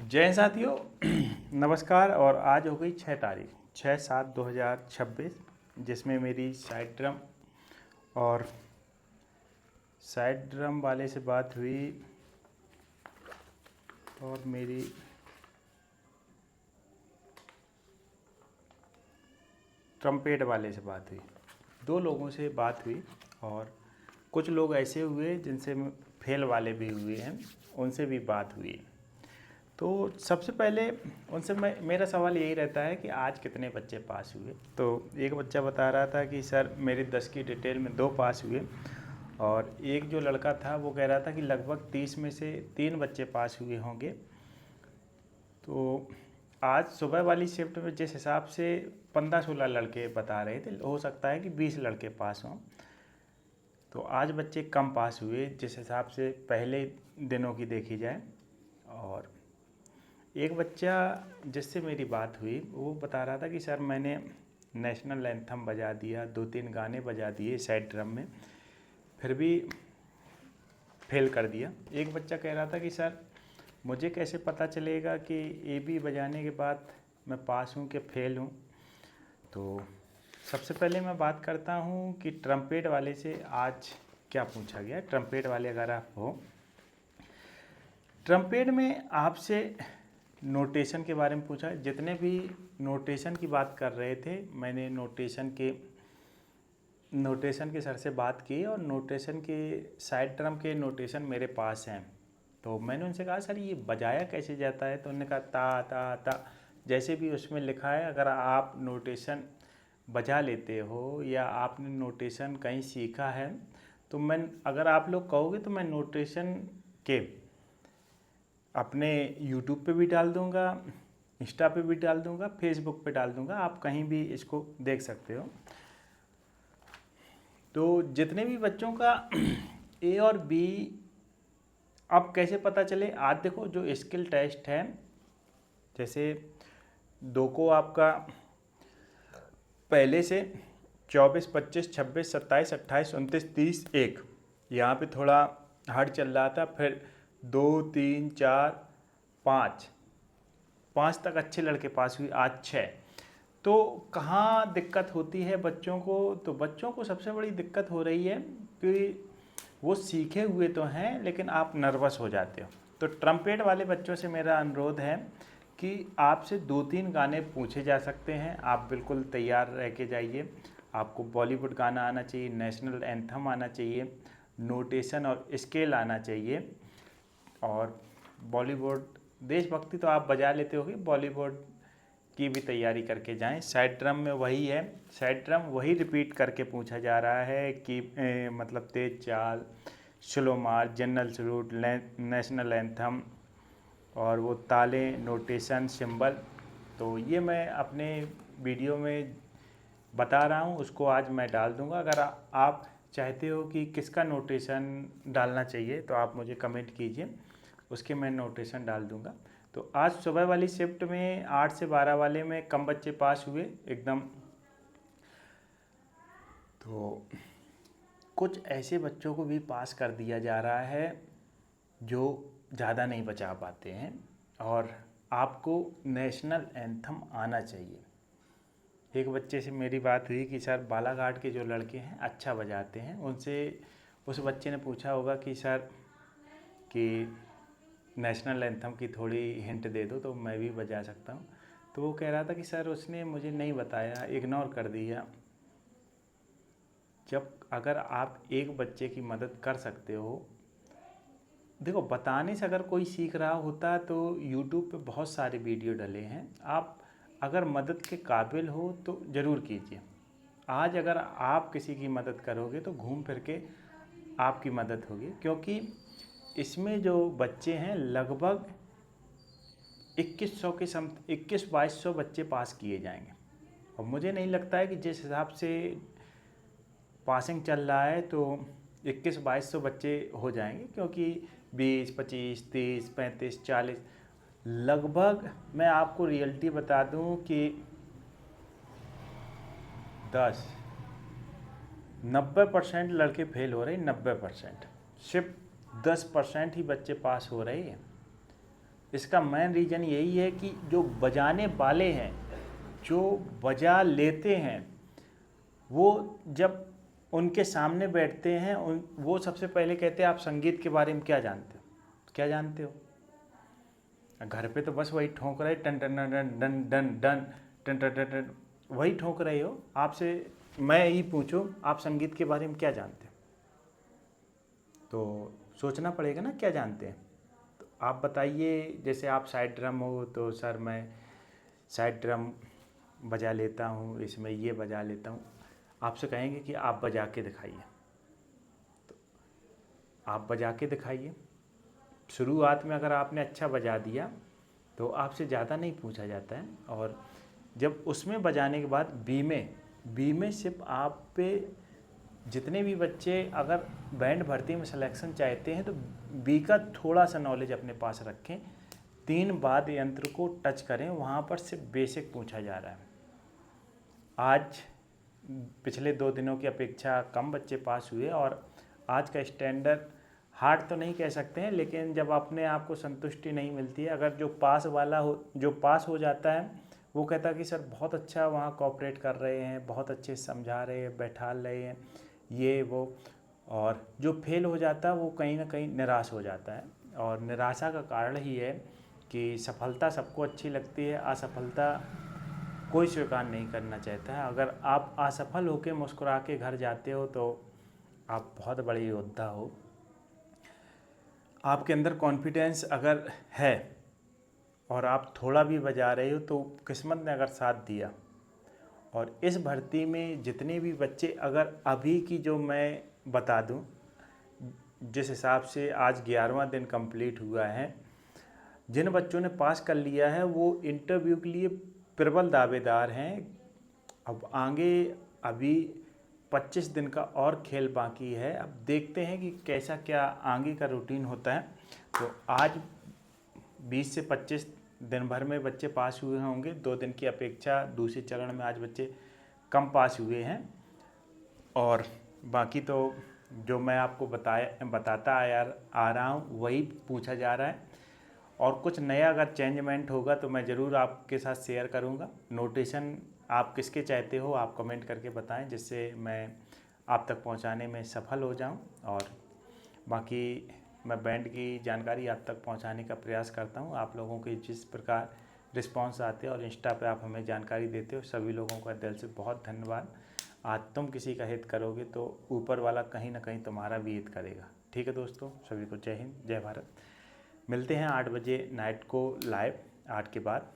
जय हिंद साथियों। नमस्कार। और आज हो गई 6 तारीख 6/7/2026, जिसमें मेरी साइड ड्रम वाले से बात हुई और मेरी ट्रम्पेट वाले से बात हुई। 2 लोगों से बात हुई और कुछ लोग ऐसे हुए जिनसे फेल वाले भी हुए हैं, उनसे भी बात हुई। तो सबसे पहले उनसे मेरा सवाल यही रहता है कि आज कितने बच्चे पास हुए। तो एक बच्चा बता रहा था कि सर मेरी 10 की डिटेल में 2 पास हुए, और एक जो लड़का था वो कह रहा था कि लगभग 30 में से 3 बच्चे पास हुए होंगे। तो आज सुबह वाली शिफ्ट में जिस हिसाब से 15-16 लड़के बता रहे थे, हो सकता है कि 20 लड़के पास हों। तो आज बच्चे कम पास हुए जिस हिसाब से पहले दिनों की देखी जाए। और एक बच्चा जिससे मेरी बात हुई वो बता रहा था कि सर मैंने नेशनल एंथम बजा दिया, 2-3 गाने बजा दिए साइड ड्रम में, फिर भी फेल कर दिया। एक बच्चा कह रहा था कि सर मुझे कैसे पता चलेगा कि AB बजाने के बाद मैं पास हूँ कि फेल हूँ। तो सबसे पहले मैं बात करता हूँ कि ट्रम्पेट वाले से आज क्या पूछा गया। ट्रम्पेट वाले अगर आप हो, ट्रम्पेट में आपसे नोटेशन के बारे में पूछा। जितने भी नोटेशन की बात कर रहे थे, मैंने नोटेशन के सर से बात की और नोटेशन के साइड ड्रम के नोटेशन मेरे पास हैं। तो मैंने उनसे कहा सर ये बजाया कैसे जाता है। तो उन्होंने कहा ता ता ता, जैसे भी उसमें लिखा है। अगर आप नोटेशन बजा लेते हो या आपने नोटेशन कहीं सीखा है तो अगर आप लोग कहोगे तो मैं नोटेशन के अपने YouTube पे भी डाल दूँगा, इंस्टा पे भी डाल दूँगा, फेसबुक पे डाल दूँगा, आप कहीं भी इसको देख सकते हो। तो जितने भी बच्चों का A और B अब कैसे पता चले, आज देखो जो स्किल टेस्ट है, जैसे 2 को आपका पहले से 24, 25, 26, 27, 28, 29, 30, 1 यहाँ पे थोड़ा हार्ड चल रहा था। फिर 2, 3, 4, 5 तक अच्छे लड़के पास हुए, आज 6। तो कहाँ दिक्कत होती है बच्चों को? तो बच्चों को सबसे बड़ी दिक्कत हो रही है कि वो सीखे हुए तो हैं लेकिन आप नर्वस हो जाते हो। तो ट्रम्पेट वाले बच्चों से मेरा अनुरोध है कि आपसे 2-3 गाने पूछे जा सकते हैं, आप बिल्कुल तैयार रह के जाइए। आपको बॉलीवुड गाना आना चाहिए, नेशनल एंथम आना चाहिए, नोटेशन और स्केल आना चाहिए। और बॉलीवुड देशभक्ति तो आप बजा लेते होगे, बॉलीवुड की भी तैयारी करके जाएं। साइड ड्रम में वही है, साइड ड्रम वही रिपीट करके पूछा जा रहा है कि मतलब तेज चाल, स्लो मार्च, जनरल सलूट, नेशनल एंथम और वो ताले, नोटेशन, सिंबल। तो ये मैं अपने वीडियो में बता रहा हूँ, उसको आज मैं डाल दूँगा। अगर आप चाहते हो कि किसका नोटेशन डालना चाहिए तो आप मुझे कमेंट कीजिए, उसके मैं नोटेशन डाल दूँगा। तो आज सुबह वाली शिफ्ट में 8 से 12 वाले में कम बच्चे पास हुए एकदम। तो कुछ ऐसे बच्चों को भी पास कर दिया जा रहा है जो ज़्यादा नहीं बचा पाते हैं। और आपको नेशनल एंथम आना चाहिए। एक बच्चे से मेरी बात हुई कि सर बालाघाट के जो लड़के हैं अच्छा बजाते हैं, उनसे उस बच्चे ने पूछा होगा कि सर कि नेशनल एंथम की थोड़ी हिंट दे दो तो मैं भी बजा सकता हूँ। तो वो कह रहा था कि सर उसने मुझे नहीं बताया, इग्नोर कर दिया। अगर आप एक बच्चे की मदद कर सकते हो, देखो बताने से अगर कोई सीख रहा होता तो YouTube पे बहुत सारे वीडियो डले हैं। आप अगर मदद के काबिल हो तो ज़रूर कीजिए। आज अगर आप किसी की मदद करोगे तो घूम फिर के आपकी मदद होगी, क्योंकि इसमें जो बच्चे हैं लगभग 2100 बच्चे पास किए जाएंगे। और मुझे नहीं लगता है कि जिस हिसाब से पासिंग चल रहा है तो 2100-2200 बच्चे हो जाएंगे, क्योंकि 20, 25, 30, 35, 40 लगभग मैं आपको रियलिटी बता दूं कि 90% लड़के फेल हो रहे हैं। 90%, सिर्फ 10% ही बच्चे पास हो रहे हैं। इसका मेन रीज़न यही है कि जो बजाने वाले हैं, जो बजा लेते हैं, वो जब उनके सामने बैठते हैं वो सबसे पहले कहते हैं आप संगीत के बारे में क्या जानते हो, क्या जानते हो। घर पे तो बस वही ठोंक रहे, टन टन टन टन डन डन डन टन टन टन टन, वही ठोंक रहे हो। आपसे मैं यही पूछूं आप संगीत के बारे में क्या जानते हो, तो सोचना पड़ेगा ना क्या जानते हैं। तो आप बताइए, जैसे आप साइड ड्रम हो तो सर मैं साइड ड्रम बजा लेता हूँ, इसमें ये बजा लेता हूँ। आपसे कहेंगे कि आप बजा के दिखाइए, तो आप बजा के दिखाइए। शुरुआत में अगर आपने अच्छा बजा दिया तो आपसे ज़्यादा नहीं पूछा जाता है। और जब उसमें बजाने के बाद बी में सिर्फ आप पे जितने भी बच्चे अगर बैंड भर्ती में सिलेक्शन चाहते हैं तो बी का थोड़ा सा नॉलेज अपने पास रखें। 3 वाद्य यंत्र को टच करें, वहाँ पर सिर्फ बेसिक पूछा जा रहा है। आज पिछले 2 दिनों की अपेक्षा कम बच्चे पास हुए और आज का स्टैंडर्ड हार्ड तो नहीं कह सकते हैं, लेकिन जब अपने आप को संतुष्टि नहीं मिलती है, अगर जो पास वाला हो, जो पास हो जाता है वो कहता है कि सर बहुत अच्छा वहाँ कोऑपरेट कर रहे हैं, बहुत अच्छे समझा रहे हैं, बैठा रहे हैं, ये वो। और जो फेल हो जाता है वो कहीं ना कहीं निराश हो जाता है। और निराशा का कारण ही है कि सफलता सबको अच्छी लगती है, असफलता कोई स्वीकार नहीं करना चाहता है। अगर आप असफल होकर मुस्कुरा के घर जाते हो तो आप बहुत बड़े योद्धा हो। आपके अंदर कॉन्फिडेंस अगर है और आप थोड़ा भी बजा रहे हो तो किस्मत ने अगर साथ दिया। और इस भर्ती में जितने भी बच्चे, अगर अभी की जो मैं बता दूं, जिस हिसाब से आज 11वां दिन कंप्लीट हुआ है, जिन बच्चों ने पास कर लिया है वो इंटरव्यू के लिए प्रबल दावेदार हैं। अब आगे अभी 25 दिन का और खेल बाकी है। अब देखते हैं कि कैसा क्या आगे का रूटीन होता है। तो आज 20 से 25 दिन भर में बच्चे पास हुए होंगे। 2 दिन की अपेक्षा दूसरे चरण में आज बच्चे कम पास हुए हैं। और बाकी तो जो मैं आपको बताता आ रहा हूँ वही पूछा जा रहा है। और कुछ नया अगर चेंजमेंट होगा तो मैं ज़रूर आपके साथ शेयर करूँगा। नोटेशन आप किसके चाहते हो आप कमेंट करके बताएं, जिससे मैं आप तक पहुंचाने में सफल हो जाऊं। और बाकी मैं बैंड की जानकारी आप तक पहुंचाने का प्रयास करता हूं। आप लोगों के जिस प्रकार रिस्पांस आते हैं और इंस्टा पे आप हमें जानकारी देते हो, सभी लोगों का दिल से बहुत धन्यवाद। आज तुम किसी का हित करोगे तो ऊपर वाला कहीं ना कहीं तुम्हारा भी हित करेगा। ठीक है दोस्तों, सभी को जय हिंद, जय भारत। मिलते हैं 8 बजे नाइट को लाइव, 8 के बाद।